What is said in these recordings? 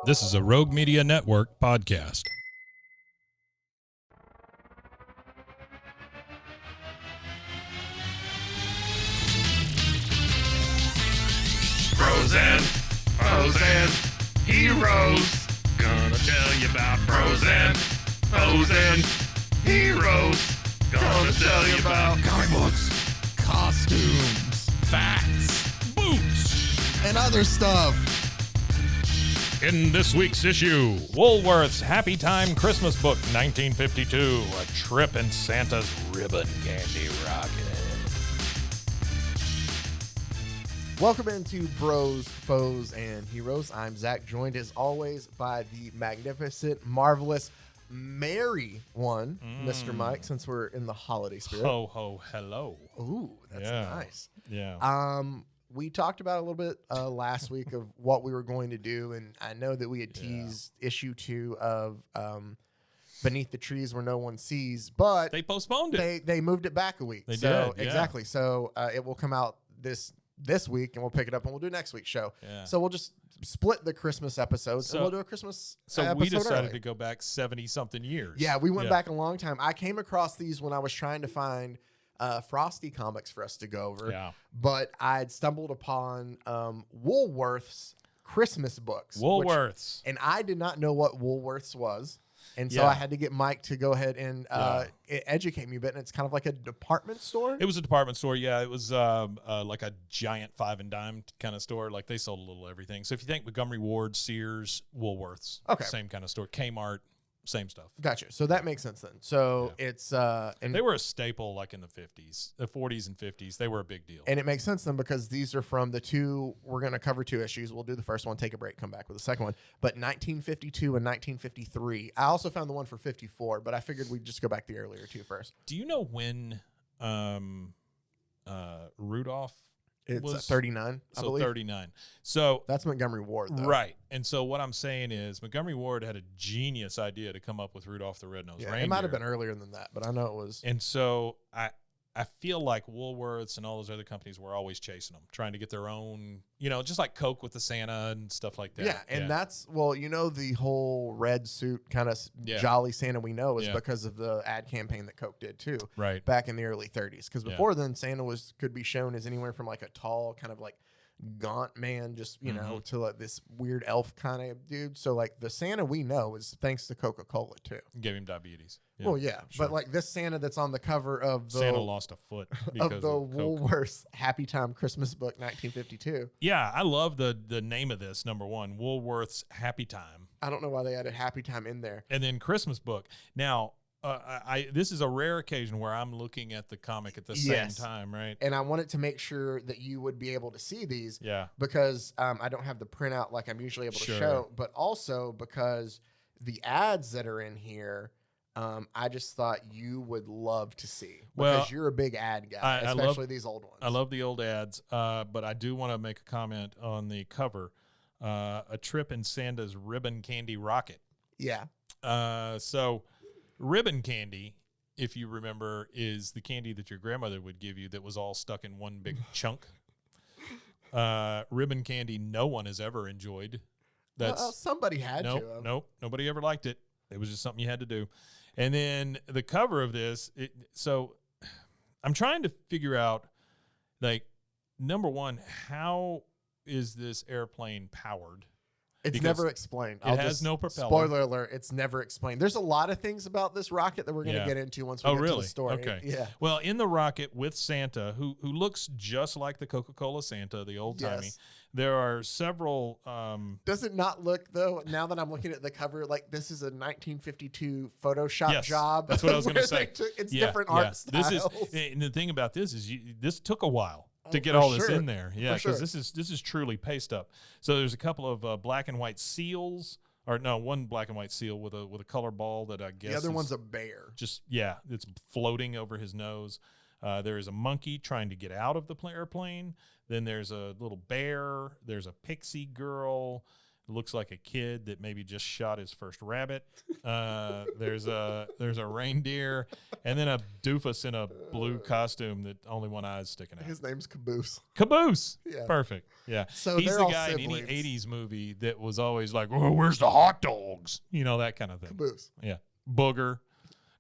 This is a Rogue Media Network podcast. Bros and heroes. Gonna tell you about bros and heroes. Gonna tell you about comic books, costumes, facts, boots, and other stuff. In this week's issue, Woolworth's Happy Time Christmas Book 1952, A Trip in Santa's Ribbon Candy Rocket. Welcome into Bros, Foes, and Heroes. I'm Zach, joined as always by the magnificent, marvelous, merry one, Mr. Mike, since we're in the holiday spirit. Ho, ho, hello. Ooh, that's nice. Yeah. We talked about a little bit last week of what we were going to do, and I know that we had teased issue 2 of Beneath the Trees Where No One Sees, but They postponed it. They moved it back a week. They did, yeah. Exactly. So it will come out this week, and we'll pick it up, and we'll do next week's show. Yeah. So we'll just split the Christmas episodes, and we'll do a Christmas episode we decided early. to go back 70-something years. Yeah, we went back a long time. I came across these when I was trying to find Frosty comics for us to go over. Yeah. But I'd stumbled upon Woolworth's Christmas books. Woolworths. And I did not know what Woolworths was. And so Yeah. I had to get Mike to go ahead and educate me a bit. And it's kind of like a department store. It was a department store, yeah. It was like a giant 5 and dime kind of store. Like they sold a little everything. So if you think Montgomery Ward, Sears, Woolworths, Okay. same kind of store. Kmart, same stuff. Gotcha. So that makes sense then. So it's and They were a staple like in the 50s, the 40s and 50s. They were a big deal. And it makes sense then because these are from the two, we're going to cover 2 issues. We'll do the first one, take a break, come back with the second one. But 1952 and 1953. I also found the one for 54, but I figured we'd just go back the earlier 2 first. Do you know when Rudolph It's was 39, I so believe. 39. So That's Montgomery Ward, though. right. And so what I'm saying is Montgomery Ward had a genius idea to come up with Rudolph the Red-Nosed Yeah, Reindeer. it might have been earlier than that, but I know it was. And so I feel like Woolworths and all those other companies were always chasing them, trying to get their own, just like Coke with the Santa and stuff like that. Yeah, and that's, well, the whole red suit kind of jolly Santa we know is because of the ad campaign that Coke did, too. Right. Back in the early 30s. Because before then, Santa could be shown as anywhere from like a tall, kind of like gaunt man, just, to like this weird elf kind of dude. So like the Santa we know is thanks to Coca-Cola, too. Gave him diabetes. Yeah, Well, yeah. sure. But like this Santa that's on the cover of the Santa lost a foot because of the of Coke. Woolworth's Happy Time Christmas Book 1952. Yeah, I love the name of this, number one, Woolworth's Happy Time. I don't know why they added Happy Time in there. And then Christmas Book. Now, this is a rare occasion where I'm looking at the comic at the same time, right? And I wanted to make sure that you would be able to see these. Yeah. Because I don't have the printout like I'm usually able to show, but also because the ads that are in here, I just thought you would love to see because you're a big ad guy, especially these old ones. I love the old ads, but I do want to make a comment on the cover. A Trip in Santa's Ribbon Candy Rocket. Yeah. So ribbon candy, if you remember, is the candy that your grandmother would give you that was all stuck in one big chunk. Ribbon candy no one has ever enjoyed. Well, somebody had to. Nope. Nobody ever liked it. It was just something you had to do. And then the cover of this, so I'm trying to figure out, like, number one, how is this airplane powered? It's Because never explained. It has no propeller. Spoiler alert, it's never explained. There's a lot of things about this rocket that we're going to get into once we get to the story. Okay. Yeah. Well, in the rocket with Santa, who looks just like the Coca-Cola Santa, the old-timey, there are several... Does it not look, though, now that I'm looking at the cover, like this is a 1952 Photoshop job? That's what I was going to say. It's different art styles. And the thing about this is this took a while to get all this in there. Yeah, because this is truly paste up. So there's a couple of black and white seals, or no, one black and white seal with a color ball that I guess the other one's a bear. Just it's floating over his nose. There is a monkey trying to get out of the airplane. Then there's a little bear. There's a pixie girl. looks like a kid that maybe just shot his first rabbit. There's a reindeer, and then a doofus in a blue costume that only one eye is sticking out. His name's Caboose. Caboose. Yeah. Perfect. Yeah. So he's they're the all guy siblings. in any 80s movie that was always like, oh, where's the hot dogs? You know, that kind of thing. Caboose. Yeah. Booger,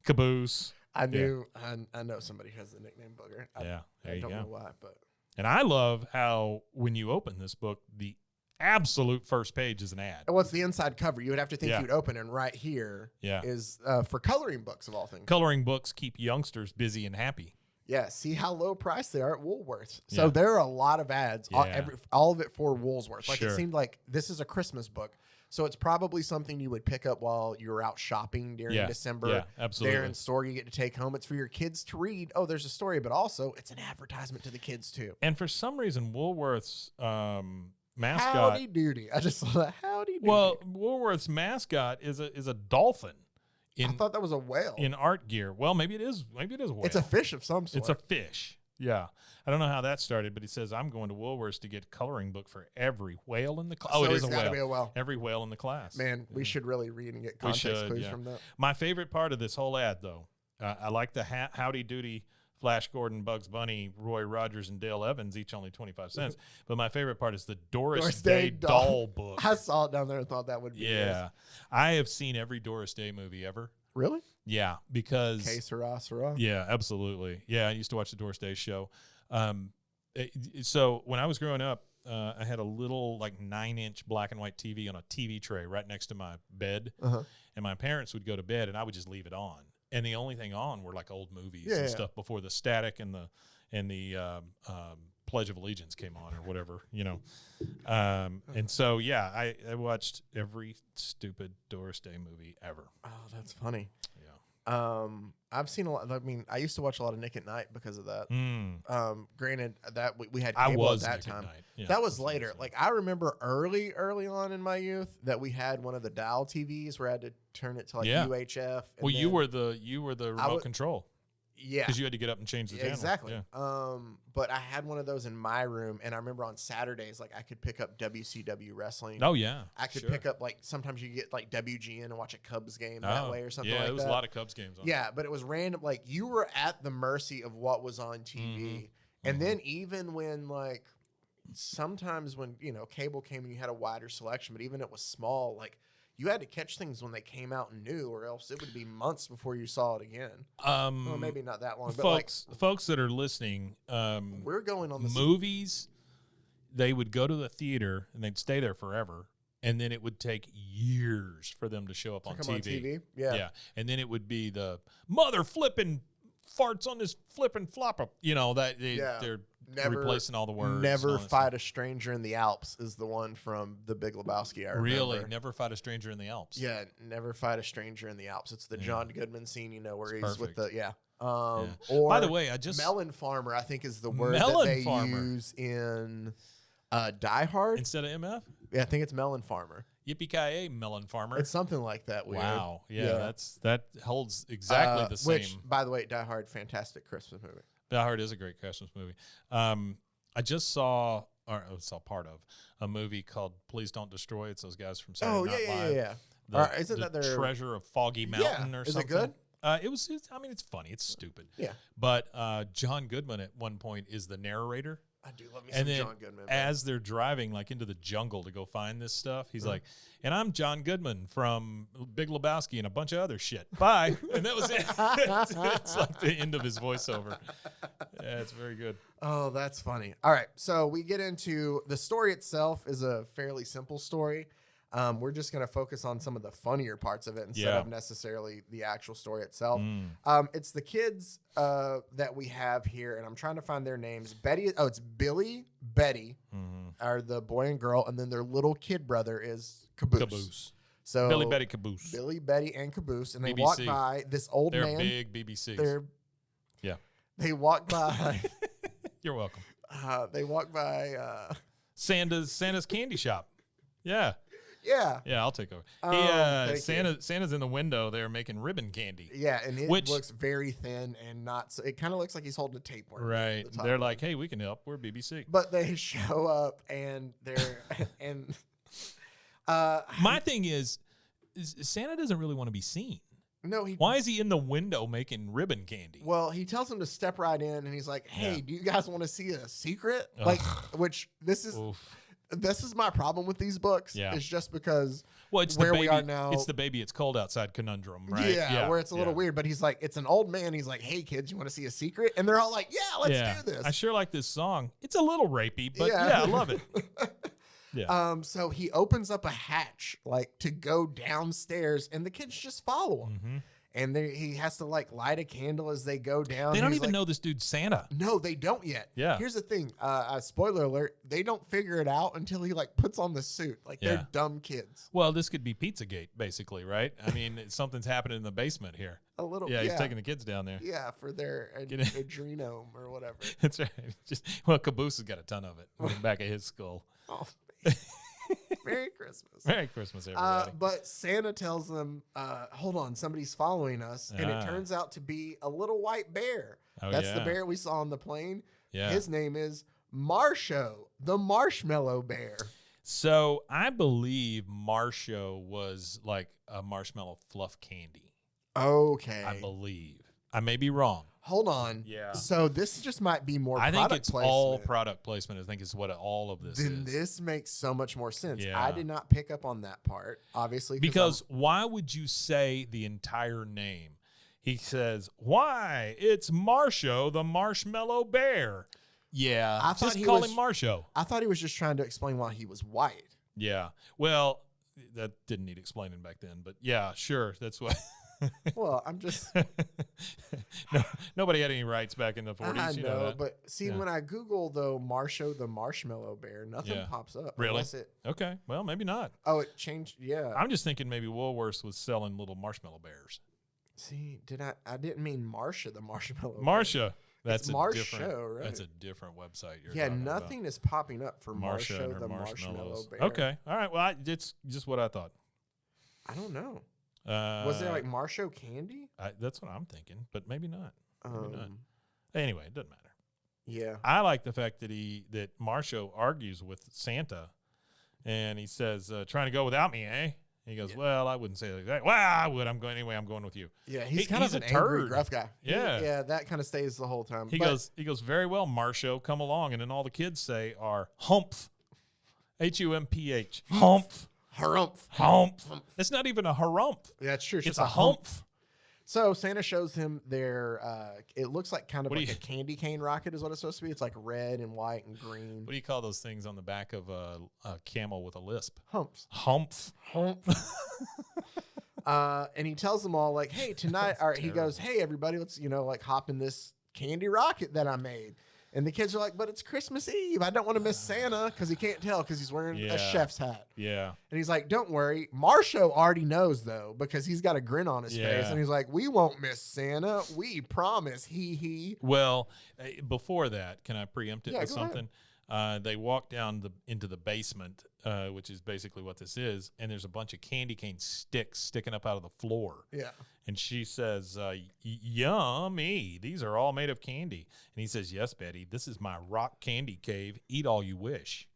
Caboose. I knew. I know somebody who has the nickname Booger. There I you don't go. know why, but And I love how when you open this book, the absolute first page is an ad. what's the inside cover? You would have to think Yeah. you'd open, and right here is for coloring books of all things. Coloring books keep youngsters busy and happy. Yeah, see how low priced they are at Woolworth. So Yeah. there are a lot of ads, Yeah. all of it for Woolworth. Like Sure. it seemed like this is a Christmas book. So it's probably something you would pick up while you're out shopping during December. Yeah, absolutely. There in store, you get to take home. It's for your kids to read. Oh, there's a story, but also it's an advertisement to the kids too. And for some reason, Woolworth's mascot. Howdy doody. I just saw that. Howdy doody. Well, Woolworth's mascot is a dolphin. I thought that was a whale. In art gear. Well, maybe it is. Maybe it is a whale. It's a fish of some sort. It's a fish. Yeah. I don't know how that started, but he says, I'm going to Woolworth's to get a coloring book for every whale in the class. Oh, So it is it's a gotta whale. be a whale. Every whale in the class. Man, we should really read and get context clues from that. My favorite part of this whole ad, though, I like the Howdy Doody, Flash Gordon, Bugs Bunny, Roy Rogers, and Dale Evans, each only 25 cents. But my favorite part is the Doris Day doll book. I saw it down there and thought that would be Yeah. I have seen every Doris Day movie ever. Really? Yeah, because... Que sera, sera. Yeah, absolutely. Yeah, I used to watch the Doris Day show. So when I was growing up, I had a little like 9-inch black and white TV on a TV tray right next to my bed. And my parents would go to bed and I would just leave it on. And the only thing on were like old movies and stuff before the static and the Pledge of Allegiance came on or whatever, you know. And so, yeah, I watched every stupid Doris Day movie ever. Oh, that's funny. Yeah. I've seen a lot. I mean, I used to watch a lot of Nick at Night because of that. Granted, that we had cable at that time. Yeah, that was later. Like I remember early on in my youth that we had one of the dial TVs where I had to turn it to like UHF. Well, you were the remote control. Yeah, because you had to get up and change the channel. Exactly. Yeah. But I had one of those in my room, and I remember on Saturdays, like I could pick up WCW wrestling. Oh yeah, I could pick up like sometimes you get like WGN and watch a Cubs game that way or something. Yeah, like there was that. a lot of Cubs games on. Yeah, but it was random. Like you were at the mercy of what was on TV, and then even when like sometimes when cable came and you had a wider selection, but even it was small, like. You had to catch things when they came out and new, or else it would be months before you saw it again. Well, maybe not that long, but folks that are listening, we're going on the movies. They would go to the theater and they'd stay there forever, and then it would take years for them to show up on TV. Yeah, and then it would be the mother flipping farts on this flipping flopper. You know that they're replacing all the words. Never Fight a Stranger in the Alps is the one from The Big Lebowski. I remember. Really, Never Fight a Stranger in the Alps. Yeah, Never Fight a Stranger in the Alps. It's the John Goodman scene, where he's with the Or by the way, Melon Farmer. I think is the word that they use in Die Hard instead of MF. Yeah, I think it's Melon Farmer. Yippee-ki-yay, Melon Farmer. It's something like that. Weird. Wow. Yeah, that holds exactly the same. Which, by the way, Die Hard, fantastic Christmas movie. Die Hard is a great Christmas movie. I just saw part of a movie called Please Don't Destroy. It's those guys from Saturday Night Live. Yeah. Isn't that their Treasure of Foggy Mountain or something? Is it good? It's funny. It's stupid. Yeah. But John Goodman at one point is the narrator. I do love me some John Goodman. As they're driving like into the jungle to go find this stuff, he's like, and I'm John Goodman from Big Lebowski and a bunch of other shit. Bye. And that was it. It's like the end of his voiceover. Yeah, it's very good. Oh, that's funny. All right. So we get into the story itself is a fairly simple story. We're just going to focus on some of the funnier parts of it instead of necessarily the actual story itself. It's the kids that we have here, and I'm trying to find their names. It's Billy, Betty, are the boy and girl, and then their little kid brother is Caboose. So Billy, Betty, Caboose. Billy, Betty, and Caboose, and they BBC. walk by this old They're man. They're big BBCs. They walk by. You're welcome. They walk by Santa's candy shop. Yeah. Yeah. Yeah, I'll take over. Santa's in the window there making ribbon candy. Yeah, and it looks very thin and not so, it kind of looks like he's holding a tapeworm. Right. They're like, hey, we can help. We're BBC. But they show up and they're and My thing is Santa doesn't really want to be seen. No, Why is he in the window making ribbon candy? Well, he tells him to step right in, and he's like, "Hey, do you guys want to see a secret?" Ugh. Like, which this is my problem with these books. Yeah. Is just because it's where the baby, we are now. It's the baby. It's cold outside conundrum, right? Yeah, where it's a little weird. But he's like, it's an old man. He's like, "Hey, kids, you want to see a secret?" And they're all like, "Yeah, let's do this." I sure like this song. It's a little rapey, but I love it. Yeah. So he opens up a hatch like to go downstairs, and the kids just follow him. Mm-hmm. And he has to like light a candle as they go down. They don't even know this dude's Santa. No, they don't yet. Yeah. Here's the thing. Spoiler alert. They don't figure it out until he like puts on the suit. Like they're dumb kids. Well, this could be Pizzagate, basically, right? I mean, something's happening in the basement here. A little. Yeah, he's taking the kids down there. Yeah, for their adrenome or whatever. That's right. Caboose has got a ton of it in the back of his skull. Oh, Merry Christmas. Merry Christmas, everybody. But Santa tells them, hold on, somebody's following us. And it turns out to be a little white bear. That's the bear we saw on the plane. Yeah. His name is Marsho, the marshmallow bear. So I believe Marsho was like a marshmallow fluff candy. Okay. I believe. I may be wrong. Hold on. Yeah. So this just might be more I think it's placement. all product placement. I think is what all of this then is. This makes so much more sense. Yeah. I did not pick up on that part, obviously. Because why would you say the entire name? He says, why? It's Marsho, the marshmallow bear. Yeah. I thought just call him Marsho. I thought he was just trying to explain why he was white. Yeah. Well, that didn't need explaining back then. But yeah, sure. That's what. Well, I'm just. Nobody had any rights back in the 40s. I you know that. but see, when I Google, though, Marsho, the marshmallow bear, nothing pops up. Really? Okay. Well, maybe not. Oh, it changed. Yeah. I'm just thinking maybe Woolworth was selling little marshmallow bears. See, I didn't mean Marsha, the marshmallow Marsha. bear. That's it's a Marsho, different. right? That's a different website. Nothing is popping up for Marsha and Marsho, her the marshmallows. marshmallow bear. Okay. All right. Well, it's just what I thought. I don't know. Was there like Marsho candy? That's what I'm thinking, but maybe not. Maybe not. Um, Anyway, it doesn't matter. Yeah. I like the fact that Marsho argues with Santa, and he says, "Trying to go without me, eh?" He goes, "Well, I wouldn't say it like that. Well, I would. I'm going anyway. I'm going with you." Yeah, he's kind of an angry, turd. gruff guy. Yeah. Yeah, that kind of stays the whole time. He goes, "Very well, Marsho, come along." And then all the kids say are humph, Humph, humph, harumph. humph. It's not even a harumph. Yeah, that's true. It's a humph. So Santa shows him their, it looks like kind of What do like you- a candy cane rocket is what it's supposed to be. It's like red and white and green. What do you call those things on the back of a camel with a lisp? Humps. Humph. Hump. And he tells them all like, hey, tonight, or he goes, hey, everybody, let's, like hop in this candy rocket that I made. And the kids are like, but it's Christmas Eve. I don't want to miss Santa because he can't tell because he's wearing a chef's hat. Yeah. And he's like, don't worry. Marsho already knows, though, because he's got a grin on his face. And he's like, we won't miss Santa. We promise. He. Well, before that, can I preempt it with go something? They walk down into the basement, which is basically what this is, and there's a bunch of candy cane sticks sticking up out of the floor. Yeah. And she says, yummy, these are all made of candy. And he says, yes, Betty, this is my rock candy cave. Eat all you wish.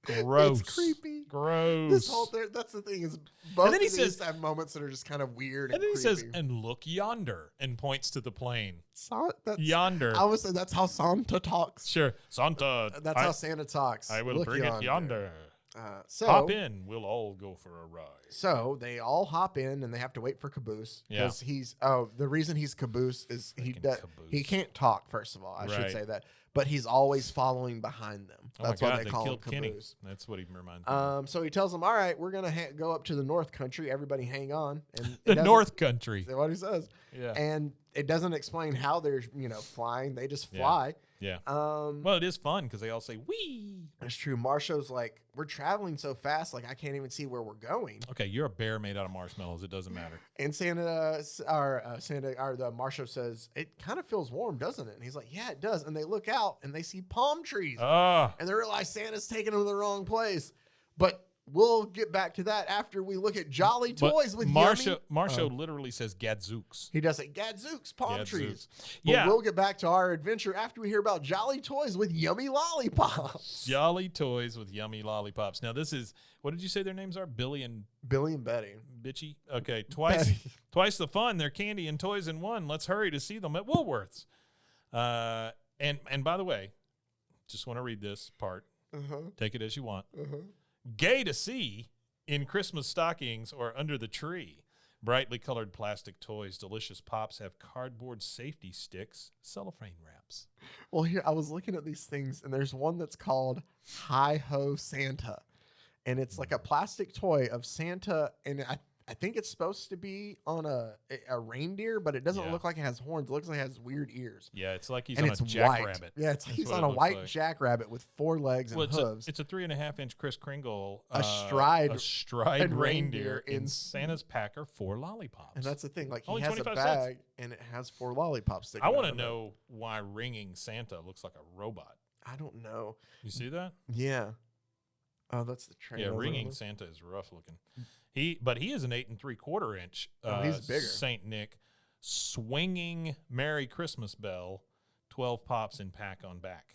Gross. It's creepy. Gross. This whole thing, that's the thing is both And then he of these says- have moments that are just kind of weird And and then he says, creepy. and look yonder, and points to the plane. That's, Yonder. I would say that's how Santa talks. Sure. Santa. That's how Santa talks. I will Look bring it yonder. So Hop in. We'll all go for a ride. So they all hop in and they have to wait for Caboose Yeah. because the reason he's Caboose is he Caboose. can't talk. First of all, I should Right. say that, but he's always following behind them. Oh That's my why God, they call him killed Kenny. Caboose. That's what he reminds me of. So he tells them, "All right, we're gonna go up to the North Country. Everybody, hang on." And it The doesn't- North Country. That's what he says. Yeah. And it doesn't explain how they're flying. They just Yeah. fly. Yeah. Um, Well, it is fun because they all say, wee. It's true. Marsho's like, we're traveling so fast, like I can't even see where we're going. Okay, you're a bear made out of marshmallows. It doesn't matter. And the Marsho says, it kind of feels warm, doesn't it? And he's like, yeah, it does. And they look out and they see palm trees. Ah. And they realize Santa's taking them to the wrong place. But we'll get back to that after we look at Jolly Toys with Marsha literally says Gadzooks. He does it. Gadzooks, palm trees. But Yeah. we'll get back to our adventure after we hear about Jolly Toys with yummy lollipops. Jolly Toys with yummy lollipops. Now this is, what did you say their names are? Billy and Betty. Bitchy? Okay, twice the fun. They're candy and toys in one. Let's hurry to see them at Woolworth's. And by the way, just want to read this part. Take it as you want. Gay to see in Christmas stockings or under the tree. Brightly colored plastic toys, delicious pops have cardboard safety sticks, cellophane wraps. Well, here, I was looking at these things, and there's one that's called Hi-Ho Santa. And it's like a plastic toy of Santa, and I think it's supposed to be on a reindeer, but it doesn't look like it has horns. It looks like it has weird ears. Yeah, it's like he's on a jackrabbit. Yeah, it's like he's on a white jackrabbit with 4 legs and hooves. It's a 3.5-inch Kris Kringle, a stride reindeer in Santa's packer 4 lollipops. And that's the thing, like Only he has a bag cents. and it has 4 lollipops sticking I want to know why ringing Santa looks like a robot. I don't know. You see that? Yeah. Oh, that's the train. Yeah, ringing Santa is rough looking. But he is an 8 3/4 inch. He's bigger. Saint Nick, swinging Merry Christmas bell, 12 pops in pack on back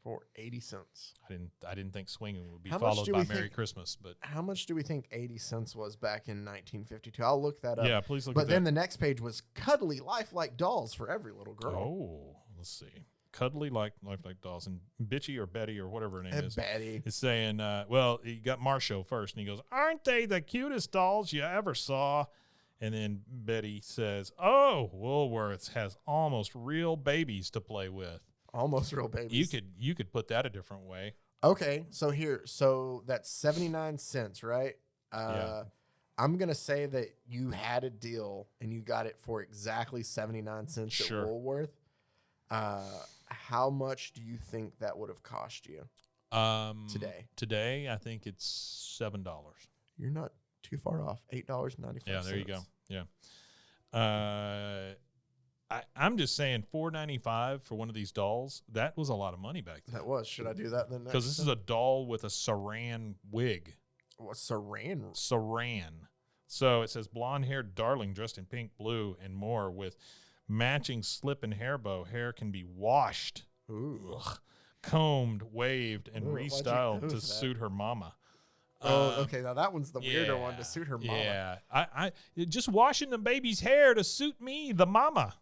for 80 cents. I didn't think swinging would be followed by Merry Christmas, but how much do we think 80 cents was back in 1952? I'll look that up. Yeah, please look. But then the next page was cuddly, lifelike dolls for every little girl. Oh, let's see. Cuddly lifelike dolls, and Bitchy or Betty or whatever her name is. Betty. It's saying, well, you got Marsho first, and he goes, "Aren't they the cutest dolls you ever saw?" And then Betty says, "Oh, Woolworths has almost real babies to play with." Almost real babies. You could put that a different way. Okay, so that's 79 cents, right? Yeah. I'm gonna say that you had a deal and you got it for exactly 79 cents at Woolworth. How much do you think that would have cost you today? Today, I think it's $7. You're not too far off. $8.95. Yeah, there you go. Yeah. I'm just saying $4.95 for one of these dolls. That was a lot of money back then. That was. Should I do that then? Because this is a doll with a saran wig. What, saran? Saran. So it says blonde-haired darling dressed in pink, blue, and more with matching slip and hair bow. Hair can be washed, combed, waved, and restyled to suit her mama. Oh, okay. Now that one's the weirder one, to suit her mama. Yeah, I just washing the baby's hair to suit me, the mama.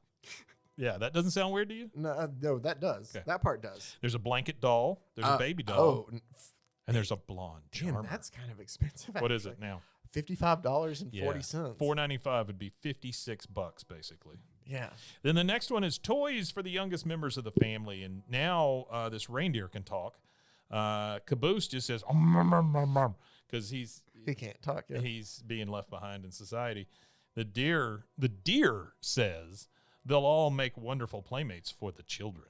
Yeah, that doesn't sound weird to you? No, that does. Okay. That part does. There's a blanket doll. There's a baby doll. Oh, and there's a blonde charmer. That's kind of expensive. What is it now? $55.40. $4.95 would be $56 basically. Yeah. Then the next one is toys for the youngest members of the family, and now this reindeer can talk. Caboose just says because he can't talk. Yeah. He's being left behind in society. The deer says they'll all make wonderful playmates for the children.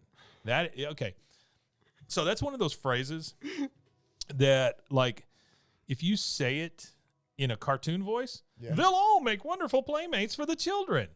So that's one of those phrases that, like, if you say it in a cartoon voice, they'll all make wonderful playmates for the children.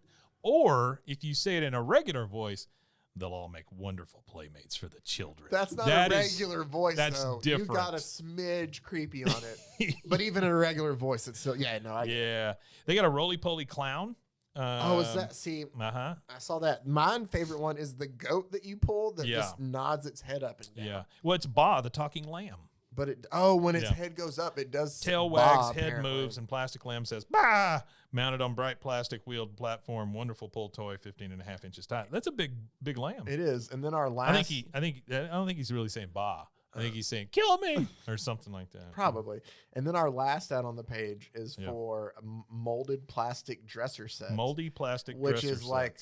Or if you say it in a regular voice, they'll all make wonderful playmates for the children. That's not a regular voice, that's though. Different. You got a smidge creepy on it. But even in a regular voice, it's still, They got a roly-poly clown. Is that, see, I saw that. My favorite one is the goat that you pull that just nods its head up and down. Yeah. Well, it's Ba, the talking lamb. But when its head goes up, it does tail wags, head moves, and plastic lamb says "Bah!" Mounted on bright plastic wheeled platform, wonderful pull toy, 15.5 inches tall. That's a big lamb. It is. And then our last, I don't think he's really saying "Bah." I think he's saying "Kill me" or something like that. Probably. And then our last ad on the page is for molded plastic dresser sets. Moldy plastic dresser sets. Which is like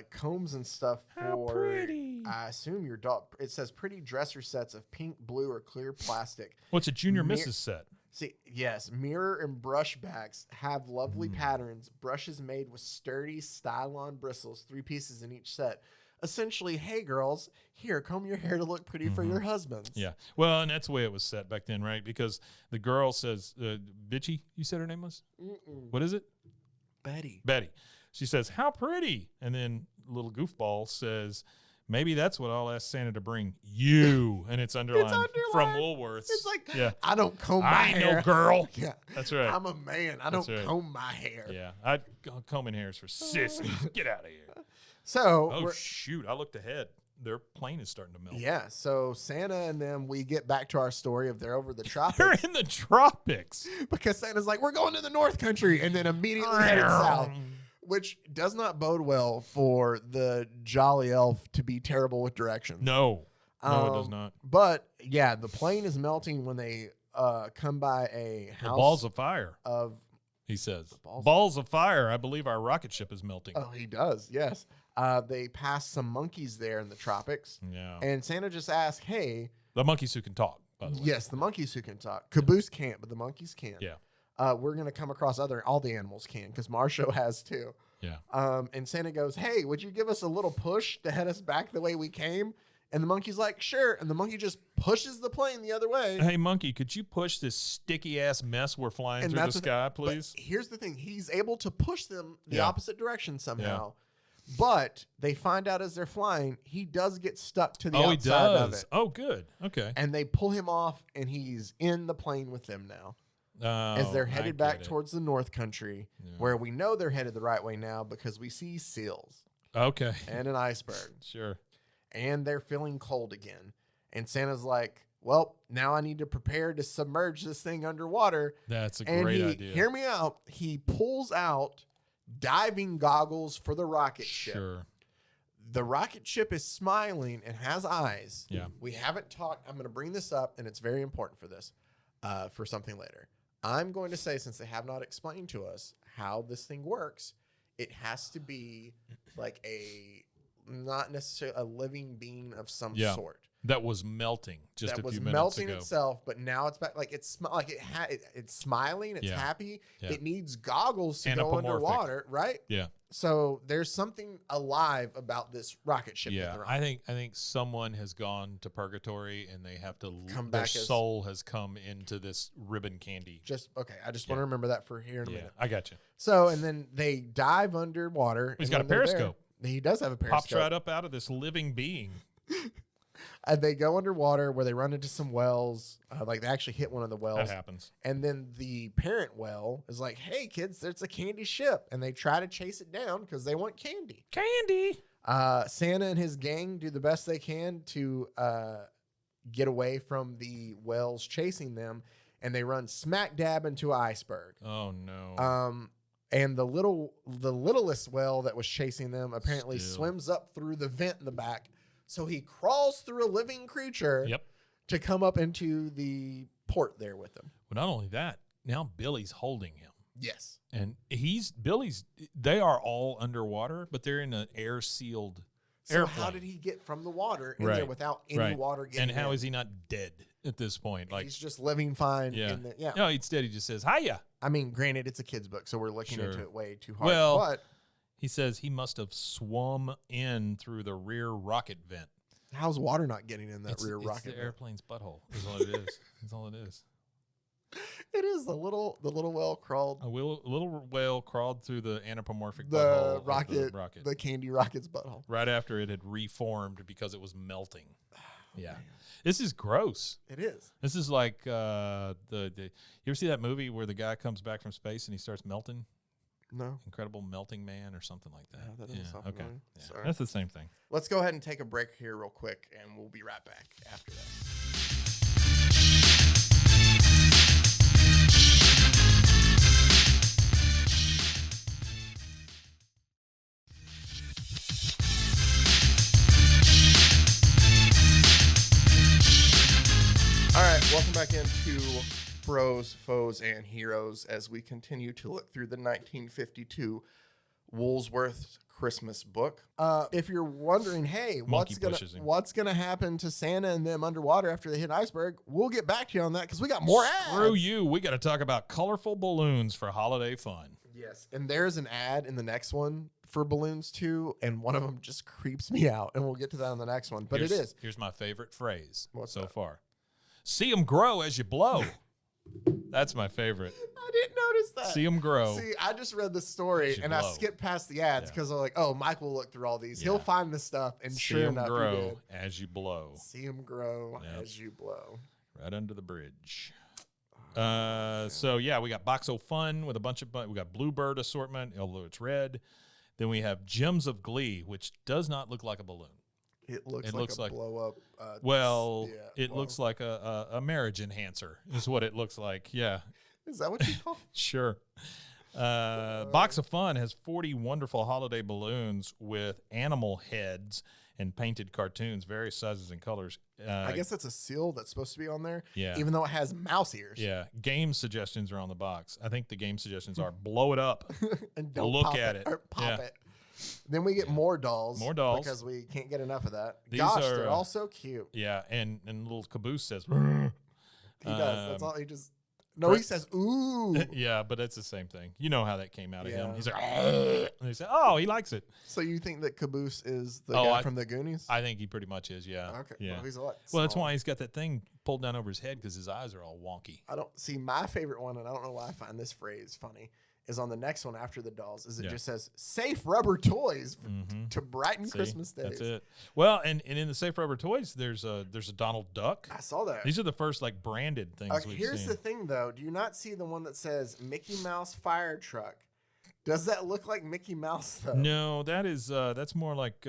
combs and stuff How for, pretty. I assume your dog. It says pretty dresser sets of pink, blue, or clear plastic. What's a Junior Mrs. set? See, yes, mirror and brush backs have lovely patterns. Brushes made with sturdy stylon bristles, 3 pieces in each set. Essentially, hey girls, here, comb your hair to look pretty for your husbands. Yeah. Well, and that's the way it was set back then, right? Because the girl says, Bitchy, you said her name was? What is it? Betty. She says, how pretty. And then little goofball says, maybe that's what I'll ask Santa to bring you. And it's underlined, from Woolworths. It's like, yeah. I don't comb my hair. I ain't no girl. Yeah. That's right. I'm a man. I don't comb my hair. Yeah. Combing hairs for sissies. Get out of here. So, shoot. I looked ahead. Their plane is starting to melt. Yeah. So Santa and them, we get back to our story of they're over the tropics. They're in the tropics. Because Santa's like, we're going to the North Country. And then immediately head south. Which does not bode well for the jolly elf to be terrible with directions. No, it does not. But yeah, the plane is melting when they come by a house. The balls of fire. He says. Balls of fire. I believe our rocket ship is melting. Oh, he does. Yes. They pass some monkeys there in the tropics. Yeah. And Santa just asks, hey. The monkeys who can talk, by the way. Yes, the monkeys who can talk. Caboose can't, but the monkeys can. Yeah. We're going to come across all the animals can, because Marshall has too. Yeah. And Santa goes, hey, would you give us a little push to head us back the way we came? And the monkey's like, sure. And the monkey just pushes the plane the other way. Hey, monkey, could you push this sticky ass mess we're flying through the sky, please? But here's the thing. He's able to push them the opposite direction somehow. Yeah. But they find out as they're flying, he does get stuck to the outside of it. Oh, good. Okay. And they pull him off, and he's in the plane with them now. As they're headed back towards the North Country, where we know they're headed the right way now because we see seals. Okay. And an iceberg. Sure. And they're feeling cold again. And Santa's like, well, now I need to prepare to submerge this thing underwater. That's a great idea. Hear me out. He pulls out diving goggles for the rocket ship. Sure. The rocket ship is smiling and has eyes. Yeah. We haven't talked. I'm going to bring this up, and it's very important for this, for something later. I'm going to say, since they have not explained to us how this thing works, it has to be like not necessarily a living being of some sort. That was melting just a few minutes ago. That was melting itself, but now it's back. Like it's smiling. It's happy. Yeah. It needs goggles to go underwater, right? Yeah. So there's something alive about this rocket ship. Yeah, I think someone has gone to purgatory and they have to come back. Their soul has come into this ribbon candy. I just want to remember that for here in a minute. I got you. So and then they dive underwater. He's got a periscope. He does have a periscope. Pops right up out of this living being. And they go underwater where they run into some wells. Like they actually hit one of the wells. That happens. And then the parent well is like, hey, kids, there's a candy ship. And they try to chase it down because they want candy. Candy. Santa and his gang do the best they can to get away from the wells chasing them. And they run smack dab into an iceberg. Oh, no. And the littlest well that was chasing them apparently swims up through the vent in the back. So he crawls through a living creature to come up into the port there with them. Well, not only that, now Billy's holding him. Yes. And they are all underwater, but they're in an air-sealed airplane. So how did he get from the water in there without any water getting in? And how is he not dead at this point? Like he's just living fine. Yeah. No, instead he just says, hiya. I mean, granted, it's a kid's book, so we're looking into it way too hard. Well, but he says he must have swum in through the rear rocket vent. How's water not getting in that rear rocket vent? The airplane's butthole is all it is. That's all it is. It is the little whale crawled. A little whale crawled through the anthropomorphic butthole of the rocket. The candy rocket's butthole. Right after it had reformed because it was melting. Yeah. This is gross. It is. This is like you ever see that movie where the guy comes back from space and he starts melting? No. Incredible Melting Man or something like that. Yeah, that doesn't sound familiar. Yeah. That's the same thing. Let's go ahead and take a break here real quick, and we'll be right back after that. All right, welcome back into Bros, Foes, and Heroes as we continue to look through the 1952 Woolworth Christmas book. If you're wondering, hey, what's gonna happen to Santa and them underwater after they hit an iceberg, we'll get back to you on that because we got more ads. Screw you. We got to talk about colorful balloons for holiday fun. Yes, and there's an ad in the next one for balloons too, and one of them just creeps me out, and we'll get to that on the next one. But here's my favorite phrase so far. See them grow as you blow. That's my favorite. I didn't notice is that? See them grow. See, I just read the story and I skipped past the ads because I'm like, oh, Mike will look through all these. He'll find the stuff, and sure enough, grow he did. as you blow. See them grow as you blow. Right under the bridge. So yeah, we got Boxo Fun with a bunch of we got Bluebird assortment, although it's red. Then we have Gems of Glee, which does not look like a balloon. It looks like a blow up. It looks like a marriage enhancer is what it looks like. Yeah. Is that what you call? Sure. Box of Fun has 40 wonderful holiday balloons with animal heads and painted cartoons, various sizes and colors. I guess that's a seal that's supposed to be on there. Yeah. Even though it has mouse ears. Yeah. Game suggestions are on the box. I think the game suggestions are blow it up and don't look at it. Or pop it. Then we get more dolls. More dolls. Because we can't get enough of that. These Gosh, are, they're all so cute. Yeah. And little Caboose says, he does. That's all he just. No, he says, ooh. Yeah, but it's the same thing. You know how that came out of him. He's like, and he said, oh, he likes it. So you think that Caboose is the guy from the Goonies? I think he pretty much is, yeah. Okay. Yeah. Well, he's a lot that's why he's got that thing pulled down over his head because his eyes are all wonky. I don't see my favorite one, and I don't know why I find this phrase funny, is on the next one after the dolls, is it just says safe rubber toys to brighten Christmas days. That's it. Well, and in the safe rubber toys, there's a Donald Duck. I saw that. These are the first like branded things we've seen. Here's the thing though. Do you not see the one that says Mickey Mouse fire truck? Does that look like Mickey Mouse though? No, that's more like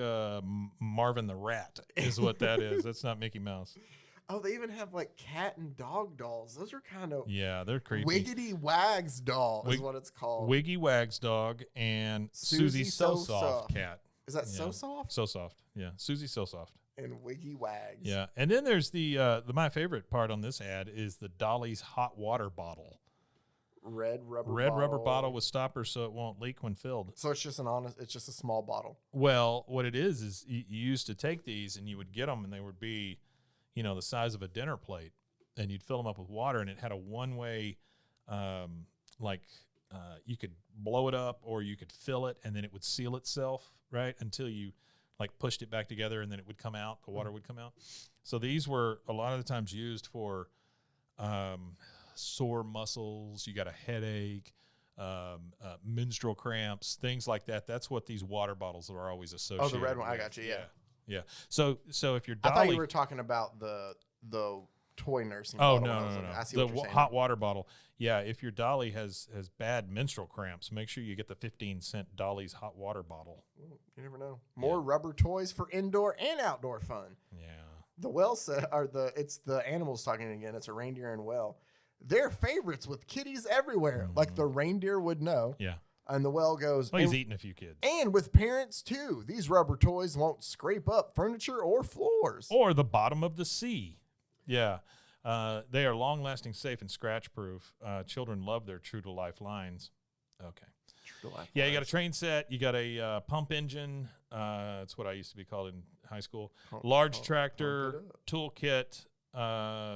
Marvin the Rat is what that is. That's not Mickey Mouse. Oh, they even have like cat and dog dolls. Those are kind of they're creepy. Wiggity Wags doll is what it's called. Wiggy Wags dog and Susie So Soft cat. Is that So Soft? So Soft. Yeah, Susie So Soft. And Wiggy Wags. Yeah, and then there's the my favorite part on this ad is the Dolly's hot water bottle. Red rubber bottle with stoppers so it won't leak when filled. So it's just it's just a small bottle. Well, what it is you used to take these and you would get them and they would be the size of a dinner plate, and you'd fill them up with water, and it had a one-way, you could blow it up or you could fill it, and then it would seal itself, right, until you, pushed it back together, and then it would come out, the water would come out. So these were a lot of the times used for sore muscles, you got a headache, menstrual cramps, things like that. That's what these water bottles are always associated with. Oh, the red one, I got you, yeah. Yeah. So if your Dolly, I thought you were talking about the toy nursing. Oh bottle. No. I see the what you're saying. hot water bottle. Yeah. If your Dolly has bad menstrual cramps, make sure you get the 15-cent Dolly's hot water bottle. You never know. More rubber toys for indoor and outdoor fun. Yeah. The whale it's the animals talking again. It's a reindeer and whale. They're favorites with kitties everywhere. Like the reindeer would know. Yeah. And the whale goes, well, he's eating a few kids. And with parents, too. These rubber toys won't scrape up furniture or floors. Or the bottom of the sea. Yeah. They are long-lasting, safe, and scratch-proof. Children love their true-to-life lines. Okay. True-to-life lines. You got a train set. You got a pump engine. That's what I used to be called in high school. Large tractor, toolkit,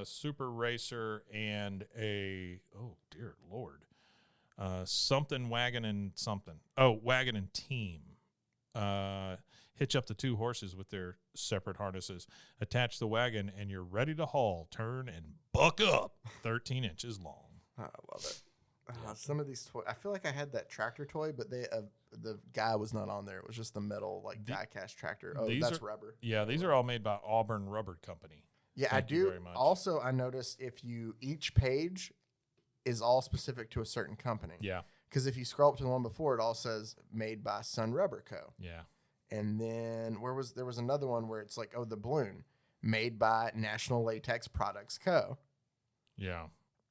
super racer, and oh, dear Lord. Something wagon and something. Oh, wagon and team. Hitch up the two horses with their separate harnesses. Attach the wagon, and you're ready to haul. Turn and buck up. 13 inches long. I love it. Some of these toys. I feel like I had that tractor toy, but the guy was not on there. It was just the metal die-cast tractor. Oh, that's rubber. Yeah, these are all made by Auburn Rubber Company. Yeah, Thank you very much. Also, I noticed each page is all specific to a certain company. Yeah. Because if you scroll up to the one before, it all says made by Sun Rubber Co. Yeah. And then there was another one where it's like, the balloon made by National Latex Products Co. Yeah.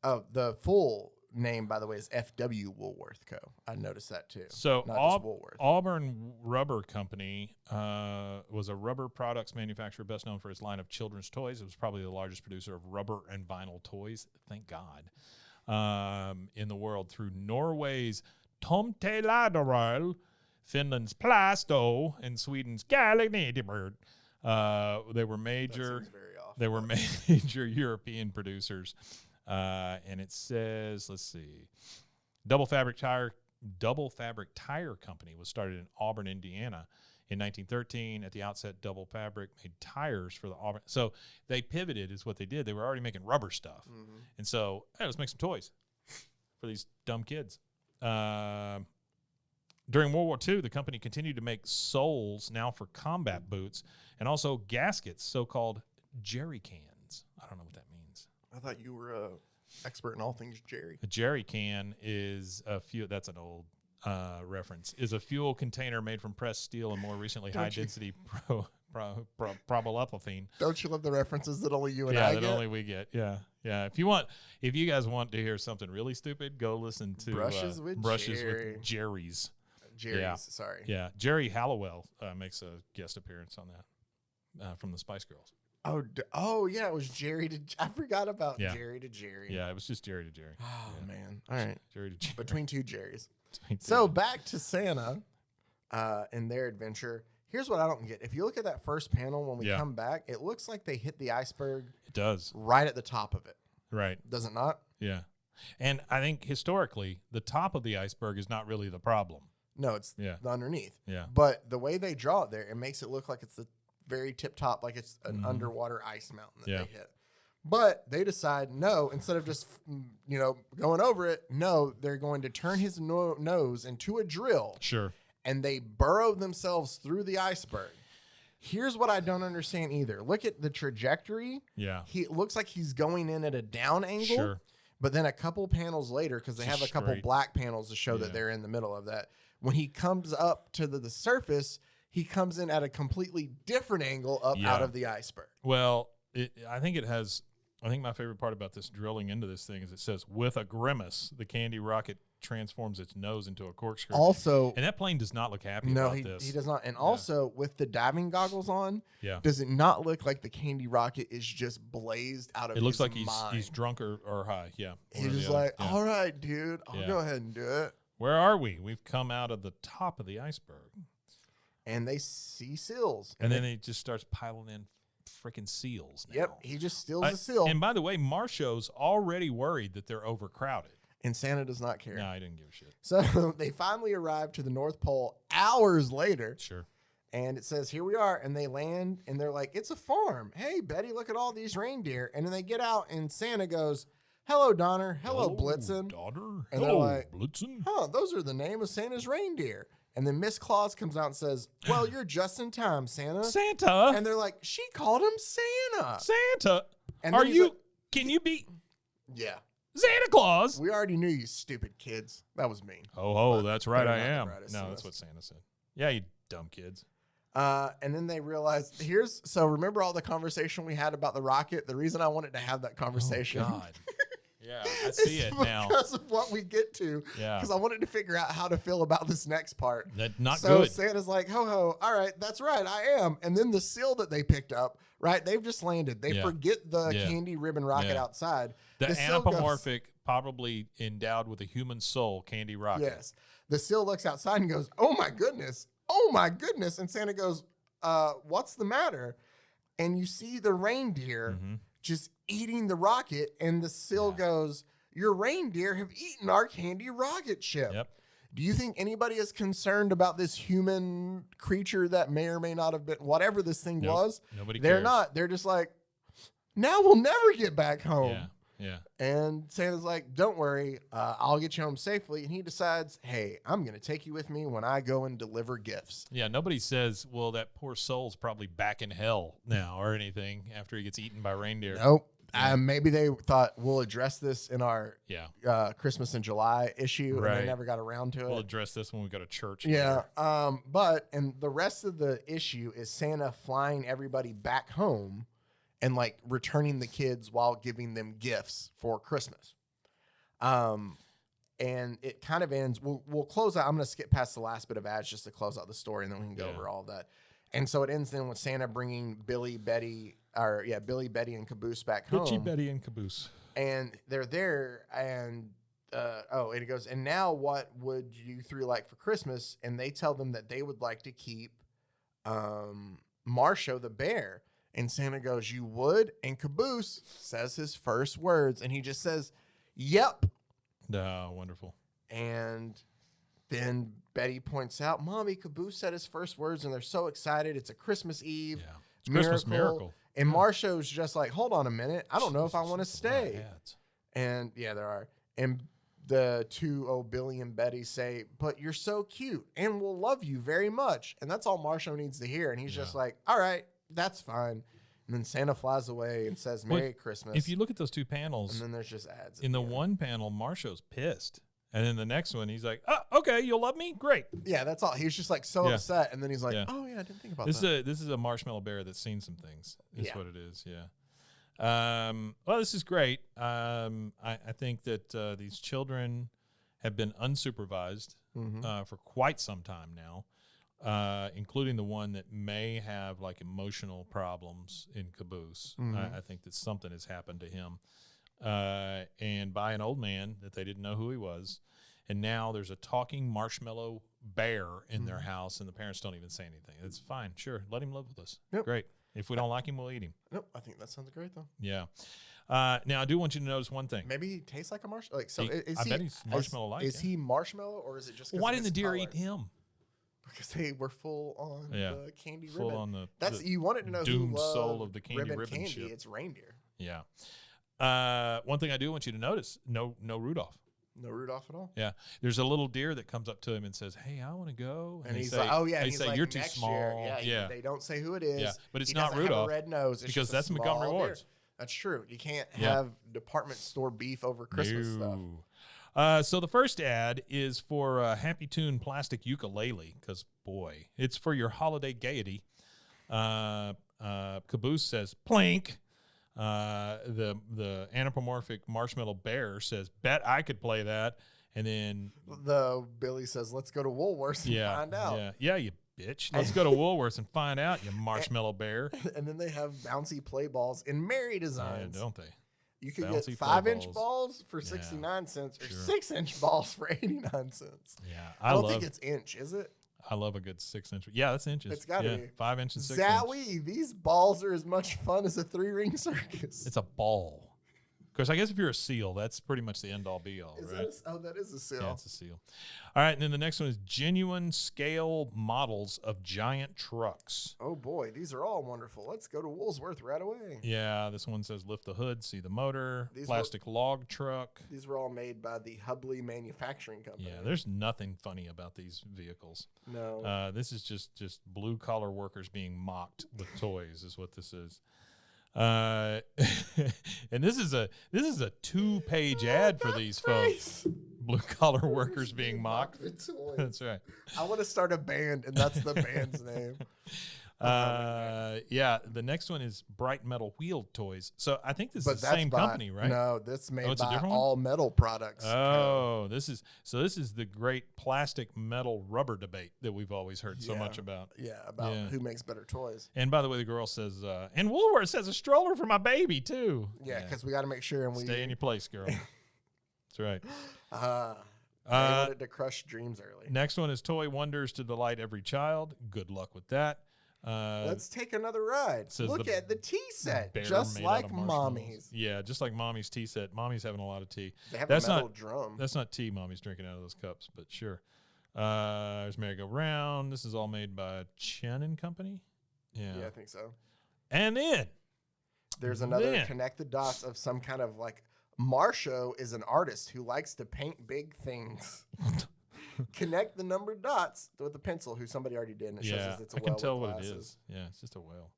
Oh, the full name, by the way, is FW Woolworth Co. I noticed that too. So not just Woolworth. Auburn Rubber Company was a rubber products manufacturer best known for its line of children's toys. It was probably the largest producer of rubber and vinyl toys. Thank God. In the world through Norway's Tomteladorel, Finland's Plasto, and Sweden's Gallinidibird. They were major. They were major European producers. And it says, let's see, Double Fabric Tire Company was started in Auburn, Indiana. In 1913, at the outset, Double Fabric made tires for the Auburn. So they pivoted is what they did. They were already making rubber stuff. Mm-hmm. And so, hey, let's make some toys. for these dumb kids. During World War II, the company continued to make soles now for combat boots and also gaskets, so-called jerry cans. I don't know what that means. I thought you were a expert in all things jerry. A jerry can is a fuel. That's an old reference. Is a fuel container made from pressed steel and more recently high-density polyethylene. Don't you love the references that only you and I I get? get? Only we get. Yeah. If you guys want to hear something really stupid, go listen to Brushes with Jerry's. Sorry. Yeah, Jerry Halliwell makes a guest appearance on that from the Spice Girls. Oh yeah, it was Jerry to. I forgot about Jerry to Jerry. Yeah, it was just Jerry to Jerry. Oh man! All right, Jerry to Jerry. Between two Jerrys. So back to Santa and their adventure. Here's what I don't get. If you look at that first panel when we come back, it looks like they hit the iceberg. It does. Right at the top of it. Right. Does it not? Yeah. And I think historically, the top of the iceberg is not really the problem. No, it's the underneath. Yeah. But the way they draw it there, it makes it look like it's the very tip top, like it's an underwater ice mountain that they hit. But they decide, no, instead of just, going over it, no, they're going to turn his nose into a drill. Sure. And they burrow themselves through the iceberg. Here's what I don't understand either. Look at the trajectory. Yeah. It looks like he's going in at a down angle. Sure. But then a couple panels later, because they have a couple black panels to show that they're in the middle of that, when he comes up to the surface, he comes in at a completely different angle up out of the iceberg. Well, I think my favorite part about this drilling into this thing is it says, with a grimace, the candy rocket transforms its nose into a corkscrew. Also, and that plane does not look happy about this. He does not. And also, with the diving goggles on, does it not look like the candy rocket is just blazed out of his mind? It looks like he's drunk or high. Yeah. He's just like, all right, dude, I'll go ahead and do it. Where are we? We've come out of the top of the iceberg. And they see seals. And then he just starts piling in freaking seals now. Yep, he just steals a seal. And by the way, Marshall's already worried that they're overcrowded. And Santa does not care. No, he didn't give a shit. So they finally arrive to the North Pole hours later. Sure. And it says, here we are. And they land, and they're like, it's a farm. Hey, Betty, look at all these reindeer. And then they get out, and Santa goes, hello, Donner. Hello, Blitzen. Daughter. And hello, they're like, Blitzen. Those are the name of Santa's reindeer. And then Miss Claus comes out and says, well, you're just in time, Santa. Santa. And they're like, she called him Santa. Santa. And are you, can you be? Yeah. Santa Claus. We already knew, you stupid kids. That was mean. Oh, that's right, I am. No, that's what Santa said. Yeah, you dumb kids. And then they realized, so remember all the conversation we had about the rocket? The reason I wanted to have that conversation. Oh, God. Yeah, I see it now. Because of what we get to. Yeah. Because I wanted to figure out how to feel about this next part. Not so good. Santa's like, ho, ho, all right, that's right, I am. And then the seal that they picked up, right, they've just landed. They forget the candy ribbon rocket outside. The anthropomorphic, probably endowed with a human soul, candy rocket. Yes. The seal looks outside and goes, oh, my goodness. Oh, my goodness. And Santa goes, what's the matter? And you see the reindeer just eating the rocket, and the seal goes, your reindeer have eaten our candy rocket ship. Yep. Do you think anybody is concerned about this human creature that may or may not have been, whatever this thing was? Nobody They're cares. not. They're just like, now we'll never get back home. Yeah. Yeah. And Santa's like, don't worry, I'll get you home safely. And he decides, hey, I'm going to take you with me when I go and deliver gifts. Yeah, nobody says, well, that poor soul's probably back in hell now or anything after he gets eaten by reindeer. Nope. Maybe they thought we'll address this in our Christmas in July issue, and they never got around to it. We'll address this when we go to church. Yeah. And the rest of the issue is Santa flying everybody back home and like returning the kids while giving them gifts for Christmas. And it kind of ends. We'll close out. I'm going to skip past the last bit of ads just to close out the story, and then we can go over all of that. And so it ends then with Santa bringing Billy, Betty, and Caboose back home. Bitchy Betty and Caboose. And they're there, and and it goes, and now what would you three like for Christmas? And they tell them that they would like to keep Marshall the bear. And Santa goes, you would? And Caboose says his first words, and he just says, yep. Oh, wonderful. And then Betty points out, Mommy, Caboose said his first words, and they're so excited. It's a Christmas Eve. Yeah. It's Christmas miracle. And Marshall's just like, hold on a minute. I don't know if I want to stay. And yeah, there are. And the two Billy and Betty say, "But you're so cute and we'll love you very much." And that's all Marshall needs to hear. And he's just like, "All right, that's fine." And then Santa flies away and says, "Merry Christmas." If you look at those two panels, and then there's just ads. In the one panel, Marshall's pissed. And then the next one, he's like, "Oh, okay, you'll love me? Great." Yeah, that's all. He's just like so upset. And then he's like, "Oh, yeah, I didn't think about that." This is a marshmallow bear that's seen some things. Is what it is, well, this is great. I think that these children have been unsupervised for quite some time now, including the one that may have like emotional problems in Caboose. I think that something has happened to him. And by an old man that they didn't know who he was. And now there's a talking marshmallow bear in their house, and the parents don't even say anything. It's fine. Sure. Let him live with us. Yep. Great. If we don't like him, we'll eat him. Nope. I think that sounds great, though. Yeah. Now, I do want you to notice one thing. Maybe he tastes like a marshmallow. Like, so I bet he's marshmallow-like. Is he marshmallow, or is it just? Why didn't the deer eat him? Because they were full on the candy full ribbon. On the That's you wanted to know doomed who soul of the candy ribbon candy. ship. It's reindeer. Yeah. One thing I do want you to notice: no Rudolph. No Rudolph at all. Yeah, there's a little deer that comes up to him and says, "Hey, I want to go." And he's like, "Oh yeah." They he's say, like, "You're too next small." Year. Yeah, they don't say who it is. Yeah, but it's he not doesn't Rudolph. have a red nose. It's because just that's a Montgomery small Ward's. deer. That's true. You can't have department store beef over Christmas stuff. So the first ad is for Happy Tune plastic ukulele because boy, it's for your holiday gaiety. Caboose says plink. The anthropomorphic marshmallow bear says, "Bet I could play that." And then the Billy says, "Let's go to Woolworth and find out." Yeah, you bitch. Let's go to Woolworth and find out, you marshmallow bear. And then they have bouncy play balls in Mary designs. Yeah, don't they? You can bouncy get 5-inch balls for 69 cents or 6-inch balls for 89 cents. Yeah, I don't think it's inch, is it? I love a good 6-inch. Yeah, that's inches. It's got to be 5 inches. 6 Zowie, these balls are as much fun as a 3-ring circus. It's a ball. Because I guess if you're a seal, that's pretty much the end all be all, right? That is a seal. Yeah, it's a seal. All right, and then the next one is genuine scale models of giant trucks. Oh boy, these are all wonderful. Let's go to Woolworth right away. Yeah, this one says lift the hood, see the motor, plastic log truck. These were all made by the Hubley Manufacturing Company. Yeah, there's nothing funny about these vehicles. No. This is just blue collar workers being mocked with toys is what this is. And this is a 2-page ad for these folks. Blue collar workers being mocked. That's right. I want to start a band, and that's the band's name. Yeah, the next one is Bright Metal Wheeled Toys. So I think this is the same company, right? No, this made by All Metal Products. Oh, this is the great plastic metal rubber debate that we've always heard so much about. Yeah, about who makes better toys. And by the way, the girl says, and Woolworth has a stroller for my baby too. Yeah, because we got to make sure and stay in your place, girl. That's right. I wanted to crush dreams early. Next one is Toy Wonders to delight every child. Good luck with that. Let's take another ride. Look at the tea set, just like Mommy's. Yeah, just like Mommy's tea set. Mommy's having a lot of tea. They have a metal drum. That's not tea Mommy's drinking out of those cups, but sure. There's merry-go-round. This is all made by Chen and Company. Yeah, I think so. And then there's another connect the dots of some kind of like Marsho is an artist who likes to paint big things. Connect the numbered dots with a pencil, who somebody already did, and it shows us it's a whale. I can tell what it is. Yeah, it's just a whale.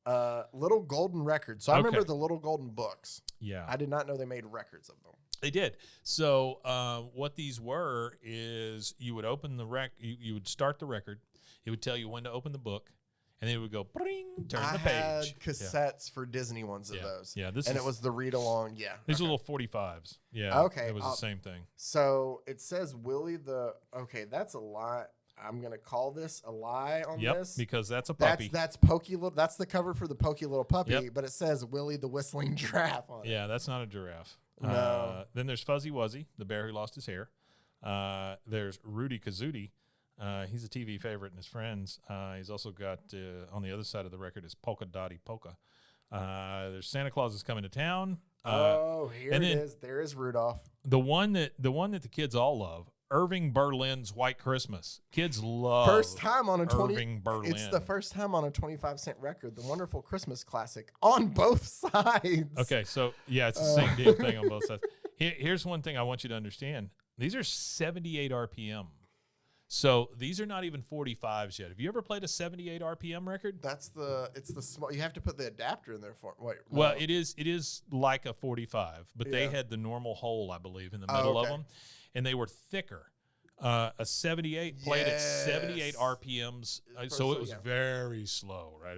Little Golden Records. So I remember the Little Golden Books. Yeah. I did not know they made records of them. They did. So what these were is you would open the you would start the record. It would tell you when to open the book. And then it would go, bring, turn the page. I had cassettes for Disney ones of those. Yeah, it was the read-along. Yeah. These are little 45s. Yeah. Okay. It was the same thing. So it says Willie the... Okay, that's a lie. I'm going to call this a lie on this. Because that's a puppy. That's Pokey Little... That's the cover for the Pokey Little Puppy, but it says Willie the Whistling Giraffe on it. Yeah, that's not a giraffe. No. Then there's Fuzzy Wuzzy, the bear who lost his hair. There's Rudy Kazootie. He's a TV favorite and his friends. He's also got, on the other side of the record, is Polka Dotty Polka. There's Santa Claus is Coming to Town. Here it is. There is Rudolph. The one that the kids all love, Irving Berlin's White Christmas. Kids love first time on a Irving Berlin. It's the first time on a 25-cent record, the wonderful Christmas classic on both sides. Okay, so, yeah, it's the same damn thing on both sides. Here's one thing I want you to understand. These are 78 RPM. So these are not even 45s yet. Have you ever played a 78 RPM record? It's the small. You have to put the adapter in there for. Wait, no. Well, it is like a 45, but they had the normal hole, I believe, in the middle of them, and they were thicker. A 78 played at 78 RPMs, so it was very slow, right?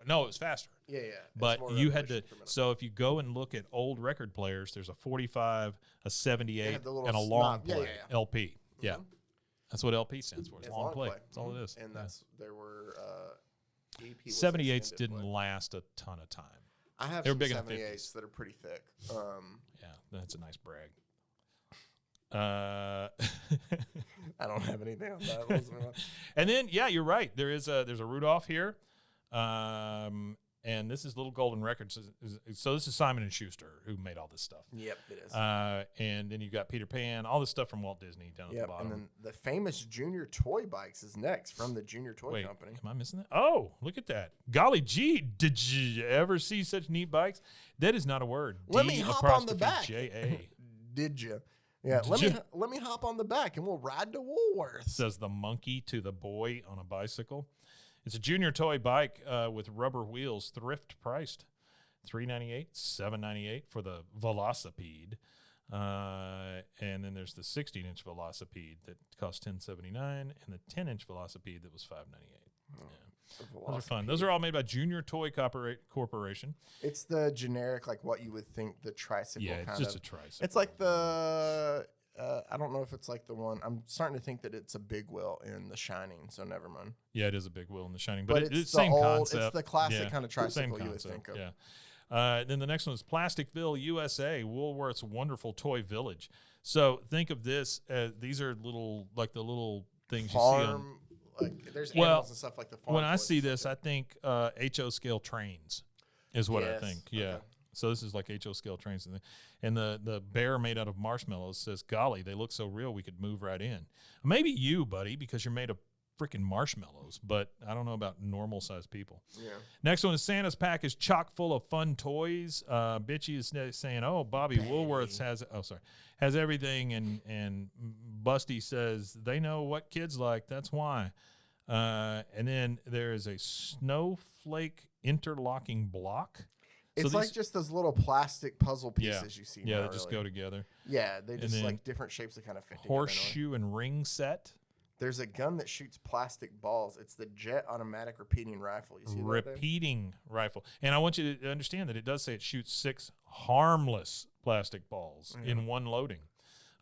No, it was faster. Yeah. But you had to. So if you go and look at old record players, there's a 45, a 78, and a long play LP. Yeah. That's what LP stands for. It's long play. That's all it is. And there were 78s didn't last a ton of time. I have some 78s that are pretty thick. Yeah, that's a nice brag. I don't have anything on that. And then, yeah, you're right. There's a Rudolph here. And this is Little Golden Records. So this is Simon & Schuster who made all this stuff. Yep, it is. And then you've got Peter Pan, all this stuff from Walt Disney down at the bottom. And then the famous Junior Toy Bikes is next from the Junior Toy Company. Am I missing that? Oh, look at that. Golly gee, did you ever see such neat bikes? That is not a word. Let me hop on the back. J-A. Did you? Yeah, let me hop on the back and we'll ride to Woolworth. Says the monkey to the boy on a bicycle. It's a Junior Toy bike with rubber wheels, thrift priced, $398, $798 for the Velocipede, and then there's the 16-inch Velocipede that cost $1079, and the 10-inch Velocipede that was $598. Those are fun. Those are all made by Junior Toy Corporation. It's the generic, like what you would think the tricycle. Yeah, it's just a tricycle. It's like the. I don't know if it's like the one. I'm starting to think that it's a big wheel in The Shining, so never mind. Yeah, it is a big wheel in The Shining, but it's the same concept. It's the classic kind of tricycle you would think of. Yeah. Then the next one is Plasticville, USA, Woolworth's wonderful toy village. So think of this as these are little, like the little things you see on. Like there's animals and stuff like the farm. When I see this, I think HO scale trains is what I think. Yeah. Okay. So this is like HO scale trains. And the bear made out of marshmallows says, golly, they look so real we could move right in. Maybe you, buddy, because you're made of freaking marshmallows, but I don't know about normal sized people. Yeah. Next one is Santa's pack is chock full of fun toys. Bitchy is saying, oh, Bobby Woolworth's has everything. And Busty says, they know what kids like. That's why. And then there is a snowflake interlocking block. It's like just those little plastic puzzle pieces you see. Yeah, they just go together. Yeah, they just like different shapes that kind of fit together. Horseshoe and ring set. There's a gun that shoots plastic balls. It's the Jet Automatic Repeating Rifle. You see that? Repeating rifle. And I want you to understand that it does say it shoots 6 harmless plastic balls in one loading.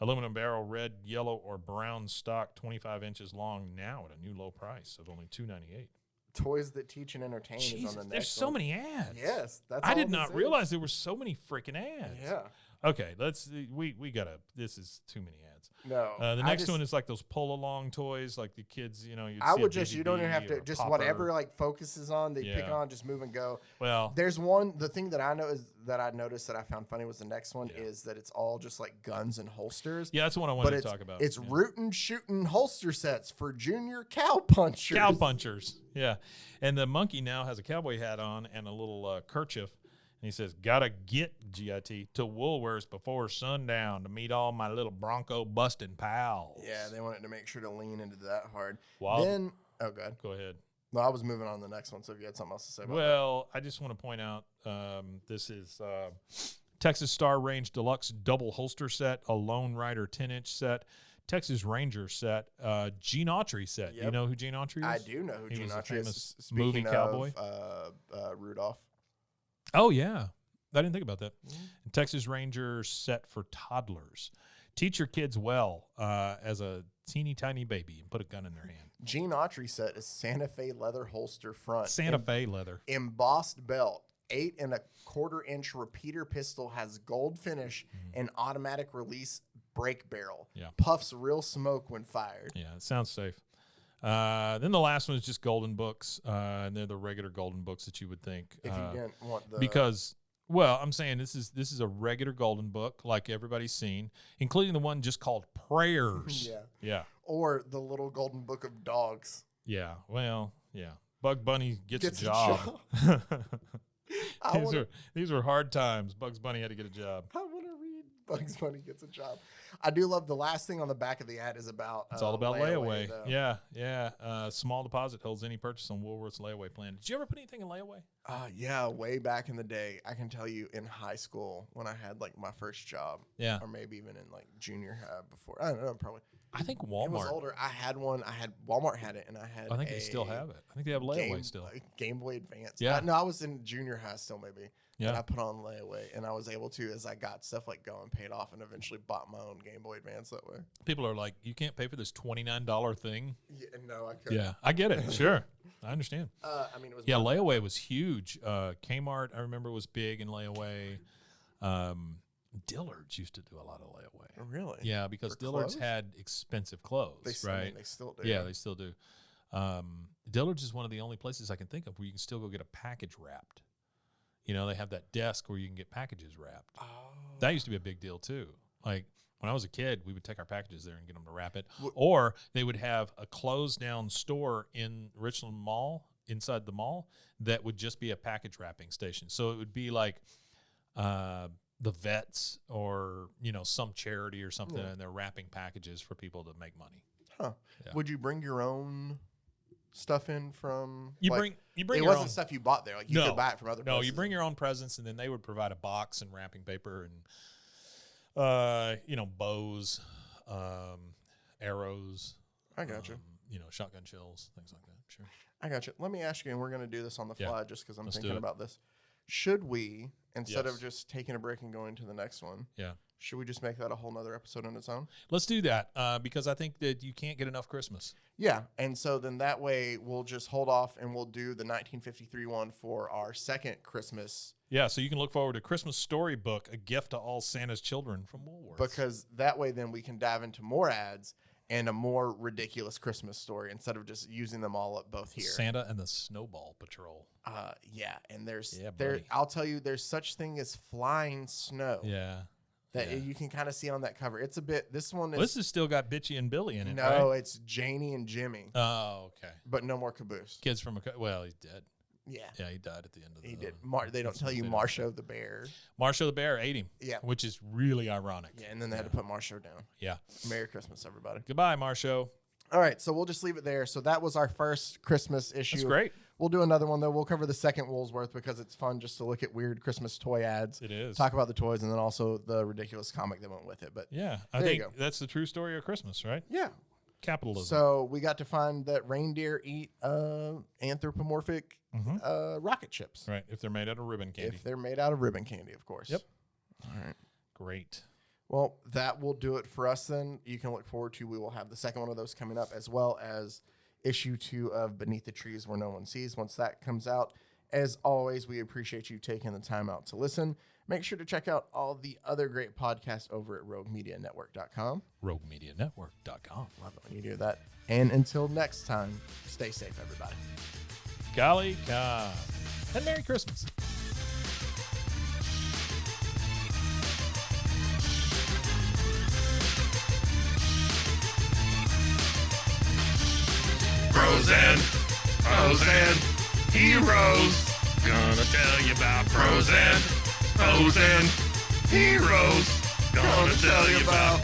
Aluminum barrel, red, yellow, or brown stock, 25 inches long, now at a new low price of only $298. Toys that teach and entertain is on the next There's so many ads. Yes, that's. I did not realize there were so many freaking ads. Yeah. Okay, we gotta. This is too many ads. No. The next one is like those pull along toys, like the kids. You don't even have to. Just whatever like focuses on, they pick on, just move and go. Well, there's one. The thing that I know is that I noticed that I found funny was the next one is that it's all just like guns and holsters. Yeah, that's the one I wanted to talk about. It's rootin' shooting holster sets for junior cow punchers. Cow punchers. Yeah, and the monkey now has a cowboy hat on and a little kerchief. And he says, gotta get, G-I-T, to Woolworths before sundown to meet all my little Bronco busting pals. Yeah, they wanted to make sure to lean into that hard. Well, God. Go ahead. No, I was moving on to the next one, so if you had something else to say about that. I just want to point out this is Texas Star Range Deluxe Double Holster Set, a Lone Rider 10-inch set, Texas Ranger set, Gene Autry set. Yep. You know who Gene Autry is? I do know who Gene Autry is. Movie cowboy. Rudolph. Oh, yeah. I didn't think about that. Texas Ranger set for toddlers. Teach your kids well as a teeny tiny baby and put a gun in their hand. Gene Autry set is Santa Fe leather holster front. Santa Fe leather. Embossed belt. 8 1/4 inch repeater pistol, has gold finish and automatic release brake barrel. Yeah. Puffs real smoke when fired. Yeah, it sounds safe. Then the last one is just golden books. And they're the regular golden books that you would think. If you didn't want the... Because, well, I'm saying this is a regular golden book like everybody's seen, including the one just called Prayers. Yeah. Or the little golden book of dogs. Yeah. Well, yeah. Bug Bunny gets a job. These were hard times. Bugs Bunny had to get a job. I want to read Bugs Bunny gets a job. I do love the last thing on the back of the ad is about. It's all about layaway. Yeah. Small deposit holds any purchase on Woolworth's layaway plan. Did you ever put anything in layaway? Yeah, way back in the day. I can tell you in high school when I had like my first job. Yeah. Or maybe even in like junior high before. I don't know, probably. I think Walmart. It was older. I had one. Walmart had it, and I had. I think they still have it. I think they have layaway still. Game Boy Advance. Yeah. No, I was in junior high still, maybe. Yeah. And I put on layaway, and I was able to, as I got stuff like going, paid off, and eventually bought my own Game Boy Advance that way. People are like, you can't pay for this $29 thing. Yeah, no, I couldn't. Yeah, I get it. Sure, I understand. I mean, it was. Yeah, layaway was huge. Kmart, I remember, was big in layaway. Dillard's used to do a lot of layaway. Really? Yeah, because Dillard's had expensive clothes, right? I mean, they still do. Yeah, they still do. Dillard's is one of the only places I can think of where you can still go get a package wrapped. You know, they have that desk where you can get packages wrapped. Oh. That used to be a big deal too. Like when I was a kid, we would take our packages there and get them to wrap it. Or they would have a closed down store in Richland Mall, inside the mall, that would just be a package wrapping station. So it would be like the vets or, you know, some charity or something, and they're wrapping packages for people to make money. Huh. Yeah. Would you bring your own stuff in from you bring it your wasn't own stuff you bought there, like you could buy it from other places. No, you bring your own presents, and then they would provide a box and wrapping paper and you know, bows, arrows. I got you. You know, shotgun shells, things like that. Sure. I got you. Let me ask you, and we're going to do this on the fly just because I'm thinking about this. Should we, instead of just taking a break and going to the next one, should we just make that a whole nother episode on its own? Let's do that because I think that you can't get enough Christmas. Yeah, and so then that way we'll just hold off and we'll do the 1953 one for our second Christmas. Yeah, so you can look forward to Christmas Storybook, A Gift to All Santa's Children from Woolworth. Because that way then we can dive into more ads and a more ridiculous Christmas story instead of just using them all up both here. Santa and the Snowball Patrol. Yeah, and there's buddy. I'll tell you, there's such thing as flying snow. Yeah. That you can kind of see on that cover. It's a bit. This one is. Well, this has still got Bitchy and Billy in it. No, right? it's Janie and Jimmy. Oh, okay. But no more Caboose. Kids from well, he's dead. Yeah. Yeah, he died at the end of the. He did. They don't tell you Marsho the bear. Marsho the bear ate him. Yeah. Which is really ironic. Yeah, and then they had to put Marsho down. Yeah. Merry Christmas, everybody. Goodbye, Marsho. All right, so we'll just leave it there. So that was our first Christmas issue. That's great. We'll do another one, though. We'll cover the second Woolworth because it's fun just to look at weird Christmas toy ads. It is. Talk about the toys and then also the ridiculous comic that went with it. But yeah, I think that's the true story of Christmas, right? Yeah. Capitalism. So we got to find that reindeer eat anthropomorphic rocket chips. Right, if they're made out of ribbon candy. If they're made out of ribbon candy, of course. Yep. All right. Great. Well, that will do it for us then. You can look forward to, we will have the second one of those coming up, as well as issue 2 of Beneath the Trees Where No One Sees once that comes out. As always, we appreciate you taking the time out to listen. Make sure to check out all the other great podcasts over at roguemedianetwork.com. roguemedianetwork.com. Love it when you do that. And until next time, stay safe, everybody. Golly God. And Merry Christmas. Frozen heroes. Gonna tell you about Frozen heroes. Gonna tell you about.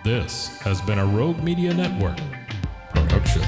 This has been a Rogue Media Network production.